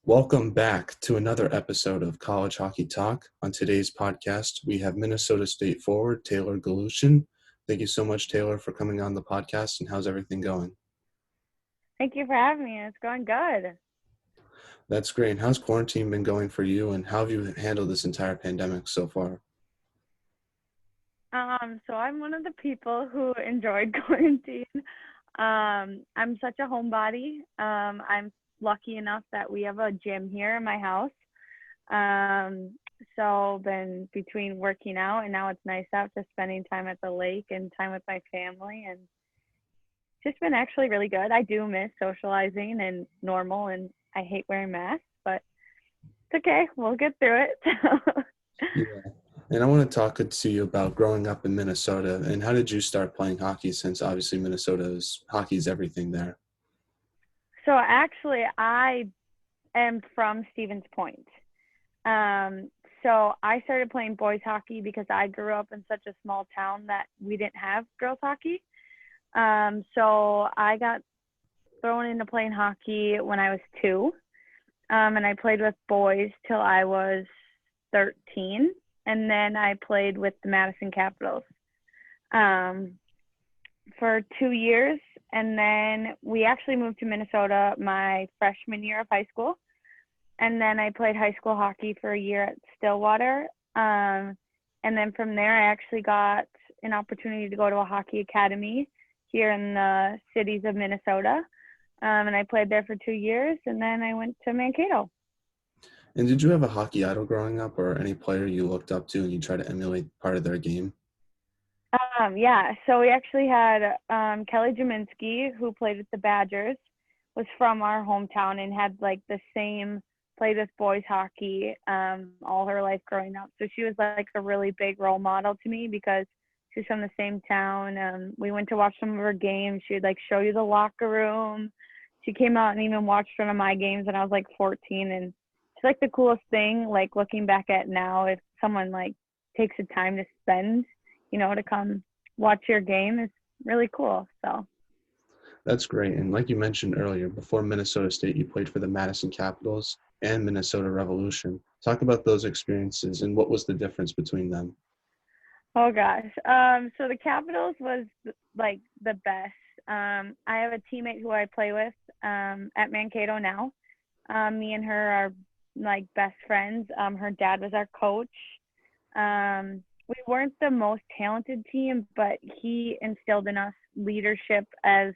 Welcome back to another episode of College Hockey Talk. On today's podcast, we have Minnesota State forward Taylor Gulenchyn. Thank you so much, Taylor, for coming on the podcast, and how's everything going? Thank you for having me. It's going good. That's great. And how's quarantine been going for you, and how have you handled this entire pandemic so far? So I'm one of the people who enjoyed quarantine. I'm such a homebody. I'm lucky enough that we have a gym here in my house. So been between working out and now it's nice out, just spending time at the lake and time with my family, and just been actually really good. I do miss socializing and normal, and I hate wearing masks, but it's okay. We'll get through it. Yeah. And I want to talk to you about growing up in Minnesota, and how did you start playing hockey, since obviously hockey is everything there? So actually, I am from Stevens Point. So I started playing boys hockey because I grew up in such a small town that we didn't have girls hockey. So I got thrown into playing hockey when I was 2. And I played with boys till I was 13. And then I played with the Madison Capitals for 2 years. And then we actually moved to Minnesota my freshman year of high school. And then I played high school hockey for a year at Stillwater. And then from there, I actually got an opportunity to go to a hockey academy here in the cities of Minnesota. And I played there for 2 years, and then I went to Mankato. And did you have a hockey idol growing up, or any player you looked up to and you try to emulate part of their game? Yeah, so we actually had Kelly Jaminski, who played with the Badgers, was from our hometown and had like the same, played with boys hockey all her life growing up. So she was like a really big role model to me because she's from the same town. We went to watch some of her games. She would like show you the locker room. She came out and even watched one of my games when I was like 14, and it's like the coolest thing, like looking back at now, if someone like takes the time to spend, to come watch your game, is really cool. So That's great. And like you mentioned earlier, before Minnesota State, you played for the Madison Capitals and Minnesota Revolution. Talk about those experiences and what was the difference between them? oh gosh. So the Capitals was like the best. I have a teammate who I play with at Mankato now. Me and her are like best friends. Her dad was our coach. We weren't the most talented team, but he instilled in us leadership as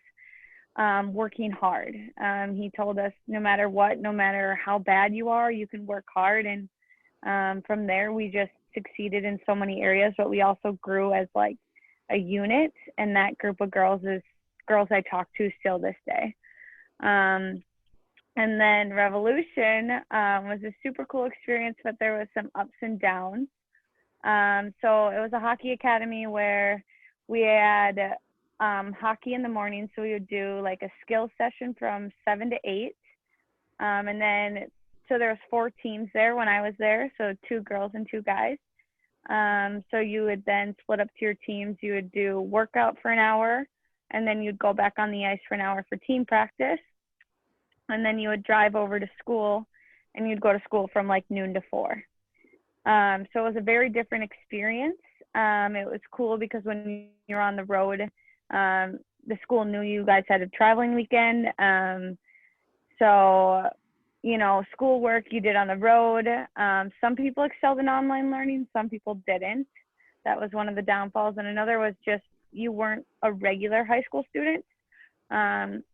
working hard. He told us no matter what, no matter how bad you are, you can work hard. And from there, we just succeeded in so many areas, but we also grew as like a unit. And that group of girls is girls I talk to still this day. And then Revolution was a super cool experience, but there was some ups and downs. So it was a hockey academy where we had hockey in the morning. So we would do like a skill session from 7 to 8. And then, so there was 4 teams there when I was there. So 2 girls and 2 guys. So you would then split up to your teams. You would do workout for an hour, and then you'd go back on the ice for an hour for team practice. And then you would drive over to school, and you'd go to school from like noon to 4. So it was a very different experience. It was cool because when you're on the road, the school knew you guys had a traveling weekend. So, schoolwork you did on the road. Some people excelled in online learning, some people didn't. That was one of the downfalls. And another was just you weren't a regular high school student.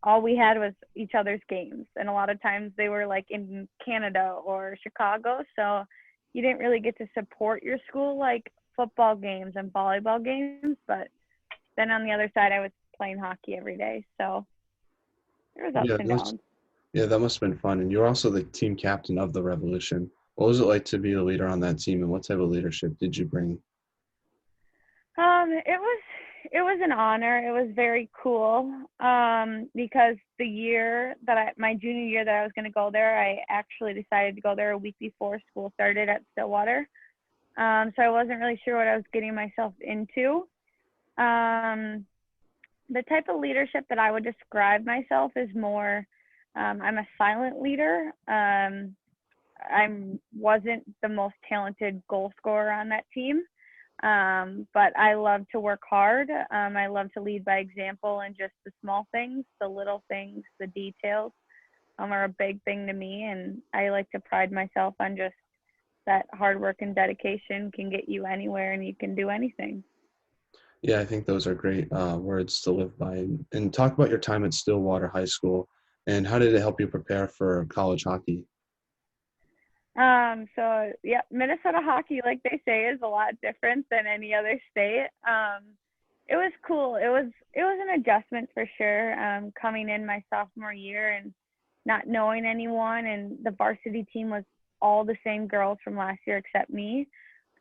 All we had was each other's games. And a lot of times they were like in Canada or Chicago. So you didn't really get to support your school like football games and volleyball games. But then on the other side, I was playing hockey every day. So there was ups Yeah, and downs. that must have been fun. And you're also the team captain of the Revolution. What was it like to be a leader on that team, and what type of leadership did you bring? It was an honor. It was very cool because the year that my junior year that I was going to go there, I actually decided to go there a week before school started at Stillwater. So I wasn't really sure what I was getting myself into. The type of leadership that I would describe myself is more I'm a silent leader. I wasn't the most talented goal scorer on that team, but I love to work hard. I love to lead by example, and just the small things, the little things, the details are a big thing to me. And I like to pride myself on just that hard work and dedication can get you anywhere, and you can do anything. Yeah, I think those are great words to live by. And talk about your time at Stillwater High School and how did it help you prepare for college hockey? So yeah, Minnesota hockey, like they say, is a lot different than any other state. It was cool. It was an adjustment for sure. Coming in my sophomore year and not knowing anyone, and the varsity team was all the same girls from last year except me.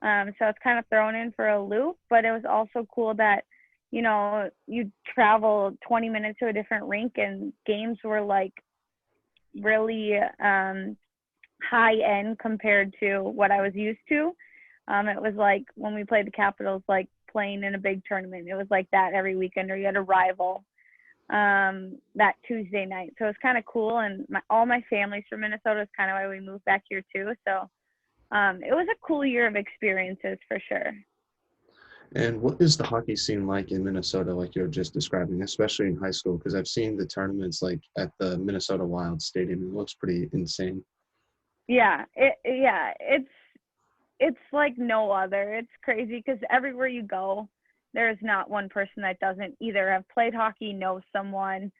So it's kind of thrown in for a loop, but it was also cool that, you travel 20 minutes to a different rink, and games were like really high end compared to what I was used to. It was like when we played the Capitals, like playing in a big tournament. It was like that every weekend, or you had a rival that Tuesday night. So it's kind of cool. And all my family's from Minnesota. Is kind of why we moved back here too. So it was a cool year of experiences for sure. And what is the hockey scene like in Minnesota, like you're just describing, especially in high school? Because I've seen the tournaments like at the Minnesota Wild Stadium. It looks pretty insane. It's like no other. It's crazy because everywhere you go, there's not one person that doesn't either have played hockey, know someone.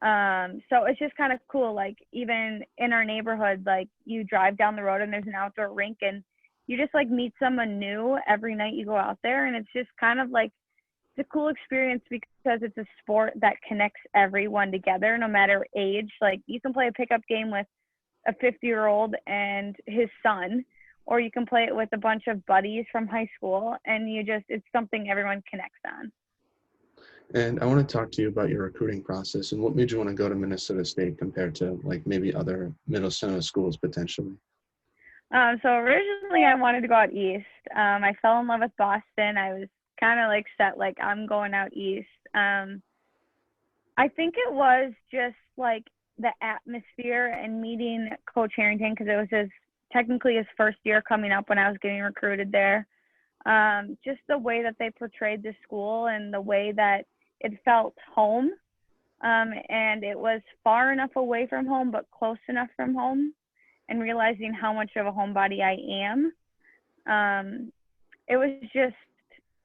So it's just kind of cool. Like even in our neighborhood, like you drive down the road and there's an outdoor rink, and you just like meet someone new every night you go out there. And it's just kind of like, it's a cool experience because it's a sport that connects everyone together, no matter age. Like you can play a pickup game with a 50-year-old and his son, or you can play it with a bunch of buddies from high school, and it's something everyone connects on. And I want to talk to you about your recruiting process and what made you want to go to Minnesota State compared to like maybe other Minnesota schools potentially. So originally I wanted to go out east. I fell in love with Boston. I was kind of like set, like I'm going out east. I think it was just like the atmosphere and meeting Coach Harrington, because it was technically his first year coming up when I was getting recruited there. Just the way that they portrayed the school and the way that it felt home. And it was far enough away from home, but close enough from home, and realizing how much of a homebody I am. It was just,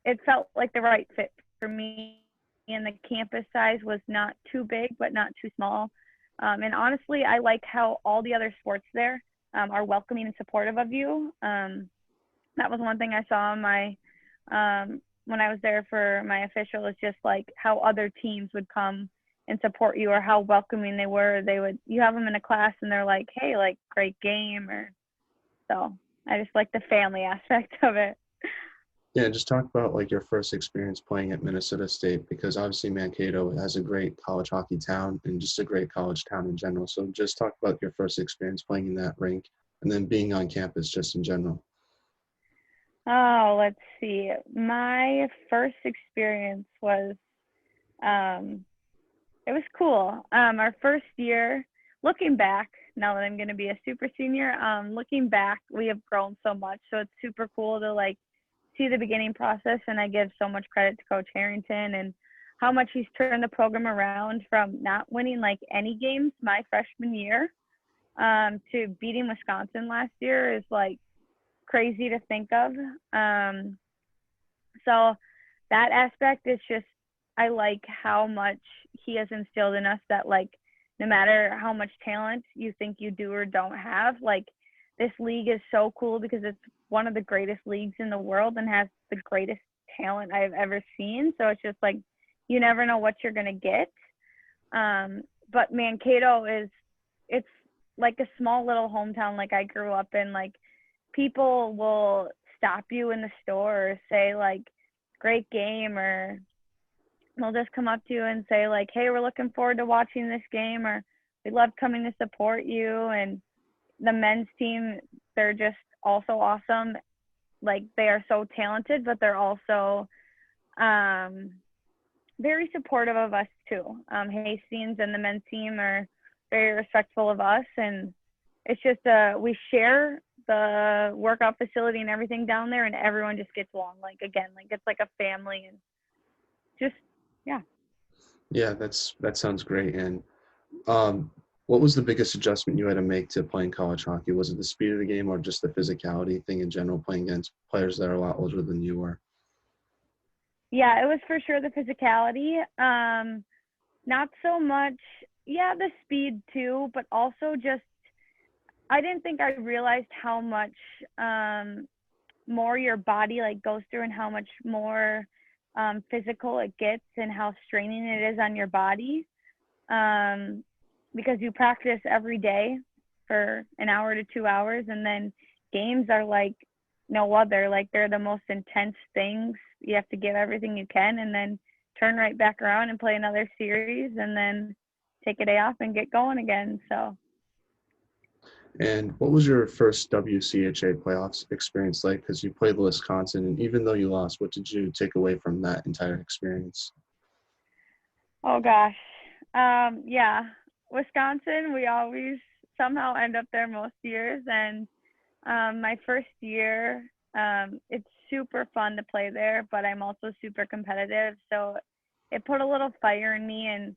it felt like the right fit for me. And the campus size was not too big, but not too small. And honestly, I like how all the other sports there are welcoming and supportive of you. That was one thing I saw in when I was there for my official, is just like how other teams would come and support you, or how welcoming they were. You have them in a class and they're like, hey, like great game. So I just like the family aspect of it. Yeah, just talk about like your first experience playing at Minnesota State, because obviously Mankato has a great college hockey town and just a great college town in general. So just talk about your first experience playing in that rink and then being on campus just in general. Oh, let's see. My first experience was, it was cool. Our first year, looking back, now that I'm going to be a super senior, looking back, we have grown so much. So it's super cool to like see the beginning process. And I give so much credit to Coach Harrington and how much he's turned the program around from not winning like any games my freshman year to beating Wisconsin last year is like crazy to think of. So that aspect is just, I like how much he has instilled in us that like no matter how much talent you think you do or don't have, like this league is so cool because it's one of the greatest leagues in the world and has the greatest talent I've ever seen. So it's just like you never know what you're gonna get. But Mankato it's like a small little hometown like I grew up in. Like people will stop you in the store or say like great game, or they'll just come up to you and say like, hey, we're looking forward to watching this game, or we love coming to support you. And the men's team, they're just also awesome. Like they are so talented, but they're also very supportive of us too. Hastings and the men's team very respectful of us, and it's just we share the workout facility and everything down there, and everyone just gets along, like, again, like it's like a family, and just, yeah. Yeah, that sounds great. And what was the biggest adjustment you had to make to playing college hockey? Was it the speed of the game or just the physicality thing in general, playing against players that are a lot older than you were? Yeah, it was for sure the physicality. Not so much, yeah, the speed too, but also just, I didn't think I realized how much more your body like goes through, and how much more physical it gets, and how straining it is on your body, because you practice every day for an hour to 2 hours, and then games are like no other. Like, they're the most intense things. You have to give everything you can, and then turn right back around and play another series, and then take a day off and get going again. So And what was your first WCHA playoffs experience like? Because you played Wisconsin, and even though you lost, what did you take away from that entire experience? oh gosh, yeah, Wisconsin, we always somehow end up there most years, and my first year, it's super fun to play there, but I'm also super competitive, so it put a little fire in me, and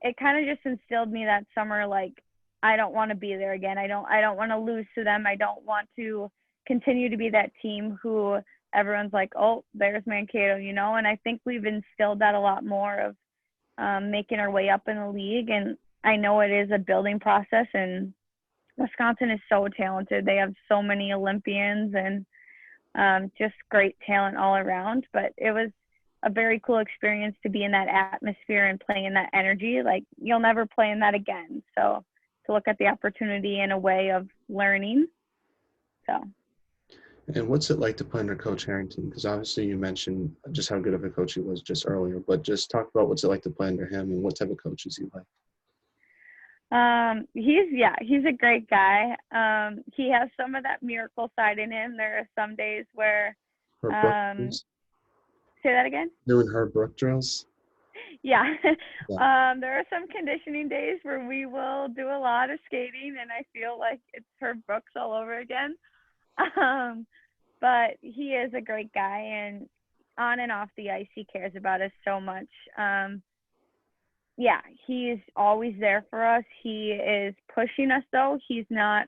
it kind of just instilled me that summer, like, I don't want to be there again. I don't want to lose to them. I don't want to continue to be that team who everyone's like, oh, there's Mankato, and I think we've instilled that a lot more of making our way up in the league. And I know it is a building process, and Wisconsin is so talented. They have so many Olympians, and just great talent all around. But it was a very cool experience to be in that atmosphere and playing in that energy. Like, you'll never play in that again. So to look at the opportunity in a way of learning. So. And what's it like to play under Coach Harrington? Because obviously you mentioned just how good of a coach he was just earlier, but just talk about what's it like to play under him and what type of coach is he like? He's a great guy. He has some of that miracle side in him. There are some days where, Herb Brook drills? say that again? Doing Herb Brook drills? Yeah. Yeah. There are some conditioning days where we will do a lot of skating, and I feel like it's Herb Brooks all over again. But he is a great guy, and on and off the ice, he cares about us so much. Yeah, he's always there for us. He is pushing us, though. He's not,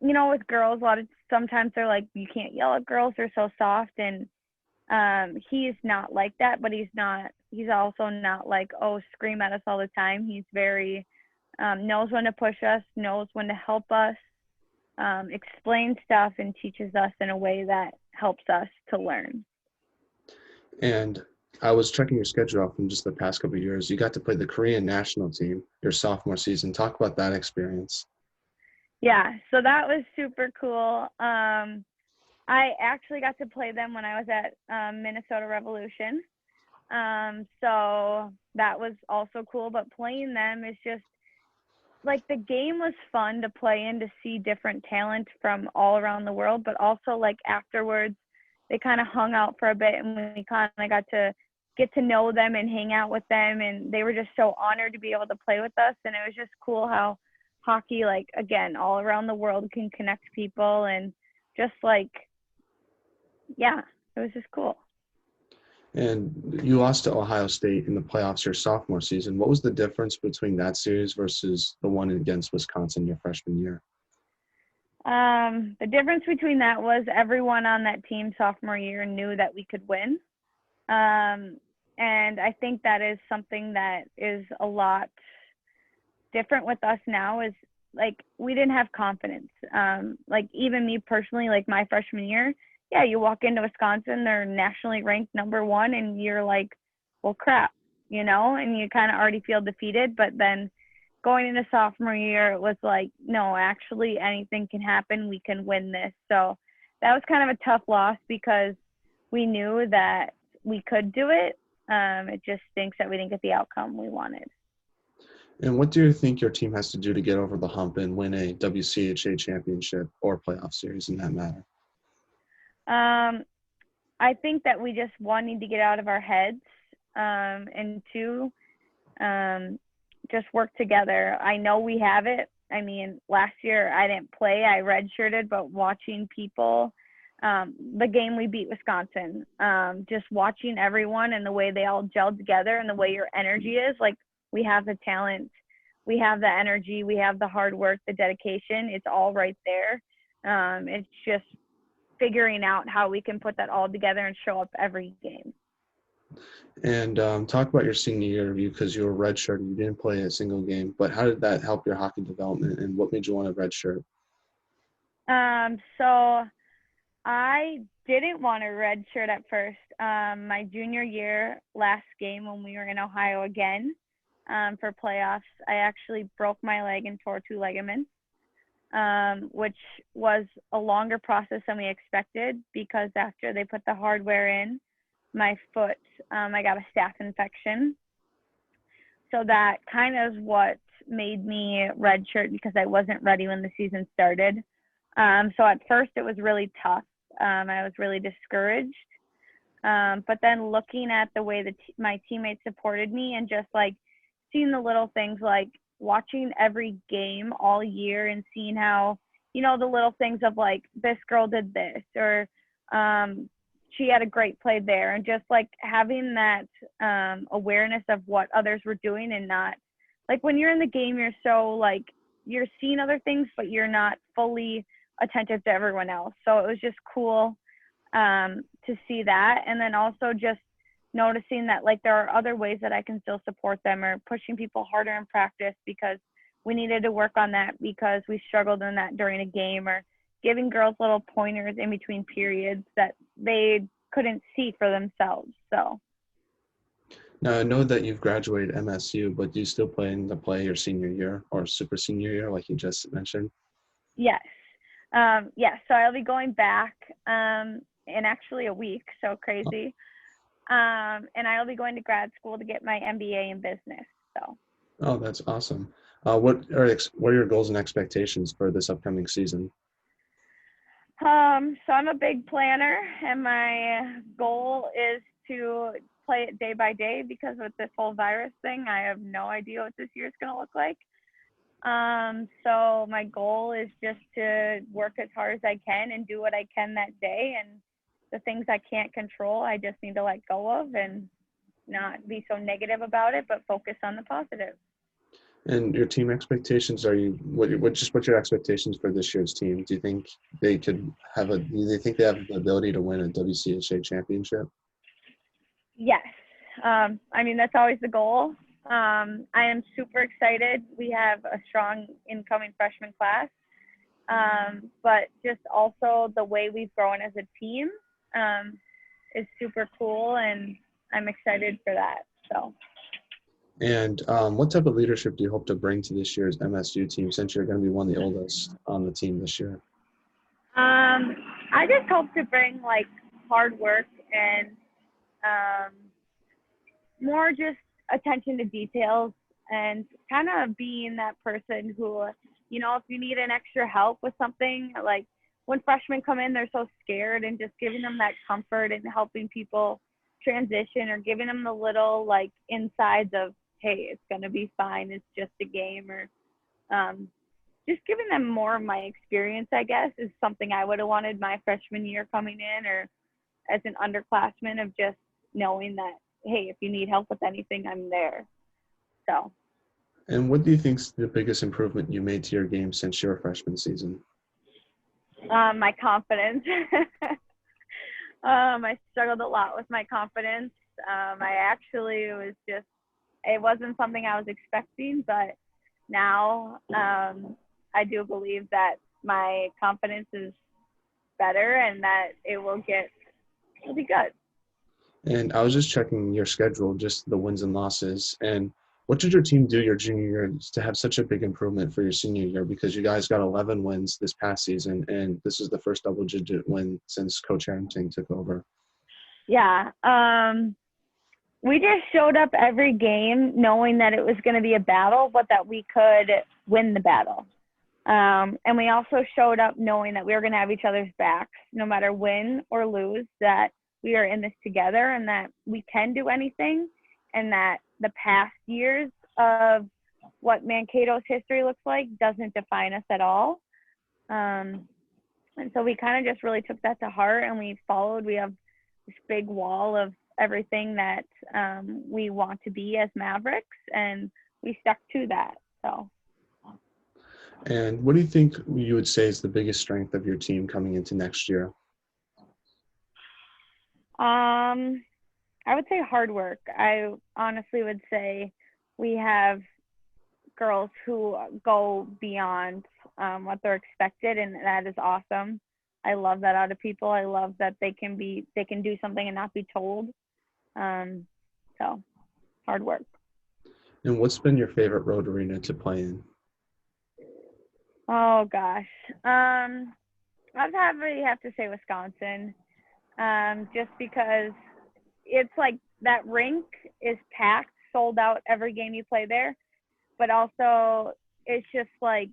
with girls, sometimes they're like, you can't yell at girls, they're so soft, and he's not like that, but he's also not like, oh, scream at us all the time. He's very, knows when to push us, knows when to help us, explains stuff, and teaches us in a way that helps us to learn. And I was checking your schedule out from just the past couple of years. You got to play the Korean national team your sophomore season. Talk about that experience. Yeah, so that was super cool. I actually got to play them when I was at Minnesota Revolution. So that was also cool, but playing them is just, like, the game was fun to play in, to see different talent from all around the world, but also, like, afterwards, they kind of hung out for a bit, and we kind of got to get to know them and hang out with them, and they were just so honored to be able to play with us. And it was just cool how hockey, like, again, all around the world can connect people, and just, like, yeah, it was just cool. And you lost to Ohio State in the playoffs your sophomore season. What was the difference between that series versus the one against Wisconsin your freshman year? The difference between that was everyone on that team sophomore year knew that we could win. And I think that is something that is a lot different with us now, is, like, we didn't have confidence. Like, even me personally, like, my freshman year, yeah, you walk into Wisconsin, they're nationally ranked #1, and you're like, well, crap, and you kind of already feel defeated. But then going into sophomore year, it was like, no, actually anything can happen. We can win this. So that was kind of a tough loss, because we knew that we could do it. It just stinks that we didn't get the outcome we wanted. And what do you think your team has to do to get over the hump and win a WCHA championship or playoff series in that matter? I think that we just, one, need to get out of our heads, and two, just work together. I know we have it. I mean, last year I didn't play, I redshirted, but watching people, the game we beat Wisconsin, just watching everyone and the way they all gelled together and the way your energy is, like, we have the talent, we have the energy, we have the hard work, the dedication. It's all right there. It's just figuring out how we can put that all together and show up every game. And talk about your senior year because you were redshirted. You didn't play a single game, but how did that help your hockey development, and what made you want to redshirt? So I didn't want a redshirt at first. My junior year, last game when we were in Ohio again for playoffs, I actually broke my leg and tore 2 ligaments, which was a longer process than we expected because after they put the hardware in my foot, I got a staph infection. So that kind of what made me redshirt because I wasn't ready when the season started. So at first it was really tough. I was really discouraged. But then looking at the way that my teammates supported me and just like seeing the little things, like watching every game all year and seeing how, you know, the little things of like, this girl did this, or she had a great play there, and just like having that awareness of what others were doing, and not like when you're in the game, you're so like, you're seeing other things, but you're not fully attentive to everyone else. So it was just cool to see that. And then also just noticing that like there are other ways that I can still support them, or pushing people harder in practice because we needed to work on that because we struggled in that during a game, or giving girls little pointers in between periods that they couldn't see for themselves. So. Now, I know that you've graduated MSU, but do you still plan to play your senior year or super senior year like you just mentioned? Yes. Yes. So I'll be going back in actually a week. So crazy. And I'll be going to grad school to get my MBA in business. So. Oh, that's awesome. What are your goals and expectations for this upcoming season? So I'm a big planner, and my goal is to play it day by day because with this whole virus thing, I have no idea what this year is going to look like. So my goal is just to work as hard as I can and do what I can that day. And the things I can't control, I just need to let go of and not be so negative about it, but focus on the positive. And your team expectations, what's your expectations for this year's team? Do you think they do they think they have the ability to win a WCHA championship? Yes. I mean, that's always the goal. I am super excited. We have a strong incoming freshman class, but just also the way we've grown as a team is super cool, and I'm excited for that. So. And what type of leadership do you hope to bring to this year's MSU team, since you're going to be one of the oldest on the team this year? I just hope to bring like hard work and more just attention to details, and kind of being that person who, you know, if you need an extra help with something, like when freshmen come in, they're so scared, and just giving them that comfort and helping people transition, or giving them the little like insides of, hey, it's going to be fine, it's just a game, or just giving them more of my experience, I guess, is something I would have wanted my freshman year coming in, or as an underclassman, of just knowing that, hey, if you need help with anything, I'm there. So. And what do you think's the biggest improvement you made to your game since your freshman season? My confidence. I struggled a lot with my confidence. It wasn't something I was expecting, but now I do believe that my confidence is better, and that it'll be good. And I was just checking your schedule, just the wins and losses. And what did your team do your junior year to have such a big improvement for your senior year? Because you guys got 11 wins this past season, and this is the first double-digit win since Coach Harrington took over. Yeah. We just showed up every game knowing that it was going to be a battle, but that we could win the battle. And we also showed up knowing that we were going to have each other's backs, no matter win or lose, that we are in this together, and that we can do anything, and that the past years of what Mankato's history looks like doesn't define us at all. And so we kind of just really took that to heart, and we followed. We have this big wall of everything that we want to be as Mavericks, and we stuck to that. So. And what do you think you would say is the biggest strength of your team coming into next year? I would say hard work. I honestly would say we have girls who go beyond what they're expected, and that is awesome. I love that out of people. I love that they can do something and not be told. So hard work. And what's been your favorite road arena to play in? Oh gosh. I'd probably have to say Wisconsin. Just because it's like that rink is packed, sold out every game you play there, but also it's just like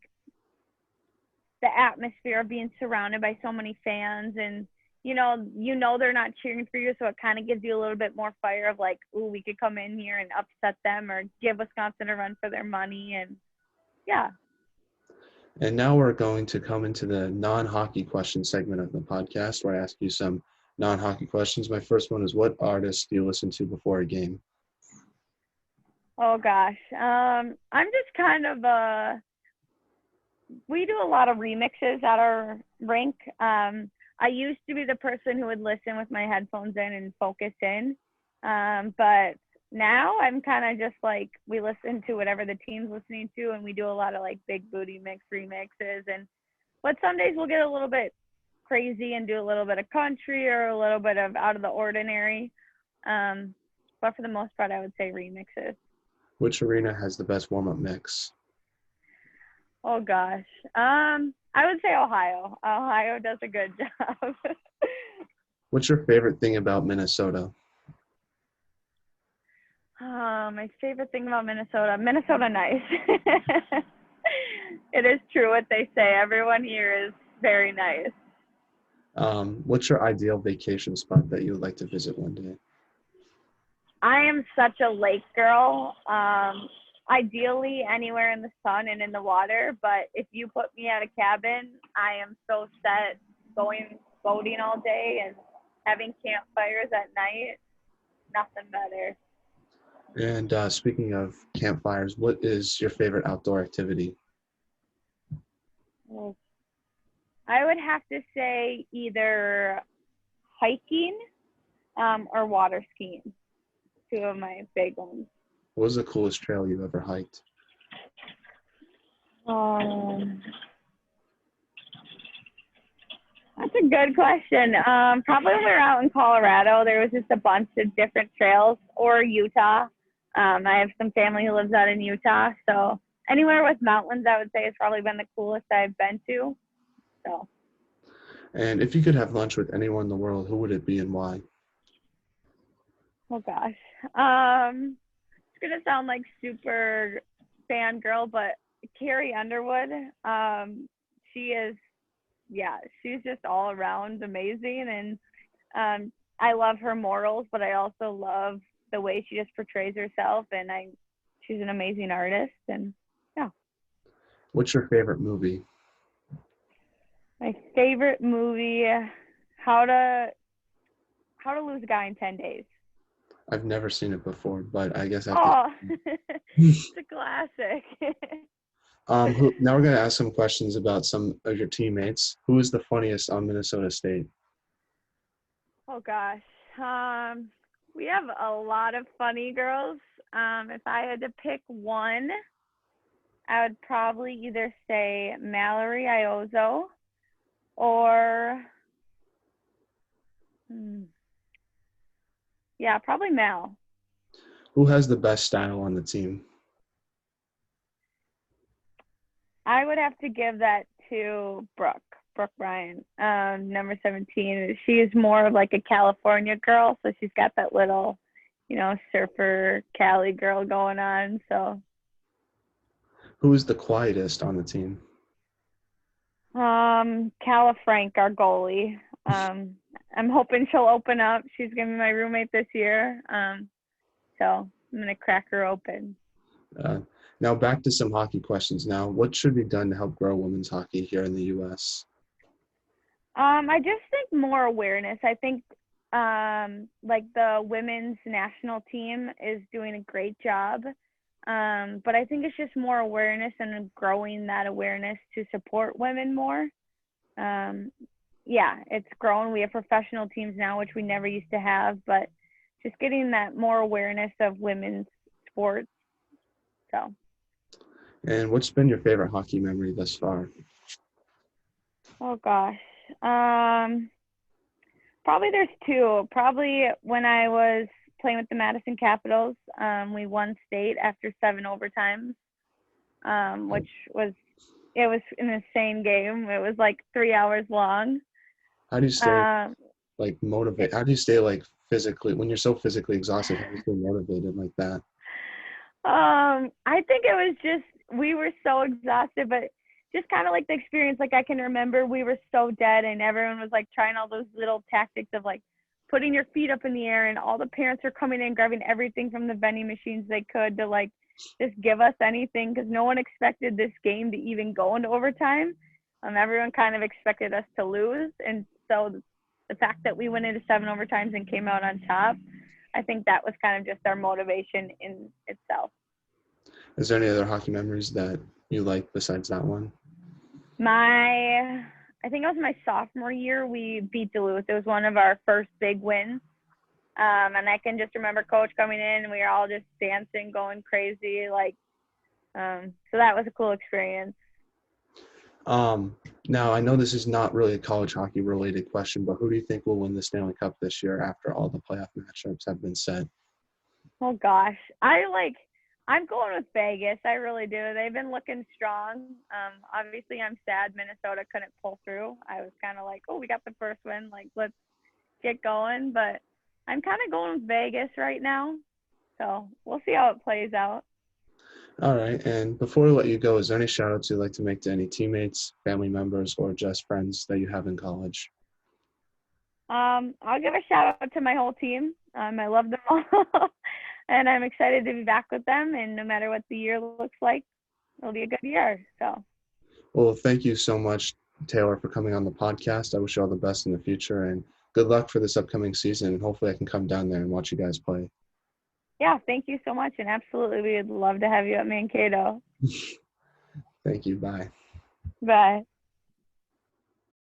the atmosphere of being surrounded by so many fans, and you know they're not cheering for you, so it kind of gives you a little bit more fire of like, ooh, we could come in here and upset them or give Wisconsin a run for their money. And yeah. And now we're going to come into the non-hockey question segment of the podcast, where I ask you some non-hockey questions. My first one is, what artists do you listen to before a game? Oh gosh. I'm just kind of we do a lot of remixes at our rink. I used to be the person who would listen with my headphones in and focus in. But now I'm kind of just like, we listen to whatever the team's listening to, and we do a lot of like big booty mix remixes. But some days we'll get a little bit crazy and do a little bit of country or a little bit of out of the ordinary. But for the most part, I would say remixes. Which arena has the best warm-up mix? Oh gosh. I would say Ohio. Ohio does a good job. What's your favorite thing about Minnesota? My favorite thing about Minnesota nice. It is true what they say. Everyone here is very nice. What's your ideal vacation spot that you would like to visit one day? I am such a lake girl. Ideally anywhere in the sun and in the water, but if you put me at a cabin, I am so set going boating all day and having campfires at night. Nothing better. And speaking of campfires, what is your favorite outdoor activity? I would have to say either hiking or water skiing. Two of my big ones. What was the coolest trail you've ever hiked? That's a good question. Probably when we were out in Colorado, there was just a bunch of different trails, or Utah. I have some family who lives out in Utah, so anywhere with mountains, I would say, has probably been the coolest I've been to. So. And if you could have lunch with anyone in the world, who would it be and why? Oh gosh. It's gonna sound like super fangirl, but Carrie Underwood, she's just all around amazing, and I love her morals, but I also love the way she just portrays herself, and she's an amazing artist, and yeah. What's your favorite movie? My favorite movie, How to Lose a Guy in 10 Days. I've never seen it before, but I guess it's a classic. Now we're going to ask some questions about some of your teammates. Who is the funniest on Minnesota State? Oh gosh, we have a lot of funny girls. If I had to pick one, I would probably either say Mallory Iozo or probably Mal. Who has the best style on the team? I would have to give that to Brooke Bryan, number 17. She's more of like a California girl, so she's got that little, surfer Cali girl going on. So. Who is the quietest on the team? Calla Frank, our goalie. I'm hoping she'll open up. She's gonna be my roommate this year. So I'm going to crack her open. Now back to some hockey questions now. What should be done to help grow women's hockey here in the U.S.? I just think more awareness. I think like the women's national team is doing a great job. But I think it's just more awareness and growing that awareness to support women more. Yeah, it's grown. We have professional teams now, which we never used to have, but just getting that more awareness of women's sports. So. And what's been your favorite hockey memory thus far? Oh gosh. Probably there's two. Probably when I was playing with the Madison Capitals, we won state after 7 overtimes, which was an insane game. It was like 3 hours long. How do you stay motivated? How do you stay physically when you're so physically exhausted? How do you stay motivated like that? I think it was just we were so exhausted, but just kind of like the experience. Like I can remember we were so dead, and everyone was like trying all those little tactics of like putting your feet up in the air, and all the parents are coming in grabbing everything from the vending machines they could to like just give us anything, because no one expected this game to even go into overtime. Everyone kind of expected us to lose, and so the fact that we went into 7 overtimes and came out on top, I think that was kind of just our motivation in itself. Is there any other hockey memories that you like besides that one? I think it was my sophomore year, we beat Duluth. It was one of our first big wins. And I can just remember coach coming in and we were all just dancing, going crazy. So that was a cool experience. Now, I know this is not really a college hockey related question, but who do you think will win the Stanley Cup this year after all the playoff matchups have been set? Oh, gosh. I'm going with Vegas. I really do. They've been looking strong. Obviously, I'm sad Minnesota couldn't pull through. I was kind of like, oh, we got the first win. Like, let's get going. But I'm kind of going with Vegas right now. So we'll see how it plays out. All right. And before we let you go, is there any shout-outs you'd like to make to any teammates, family members, or just friends that you have in college? I'll give a shout-out to my whole team. I love them all. And I'm excited to be back with them. And no matter what the year looks like, it'll be a good year. So. Well, thank you so much, Taylor, for coming on the podcast. I wish you all the best in the future, and good luck for this upcoming season. And hopefully I can come down there and watch you guys play. Yeah, thank you so much. And absolutely, we would love to have you at Mankato. Thank you. Bye. Bye.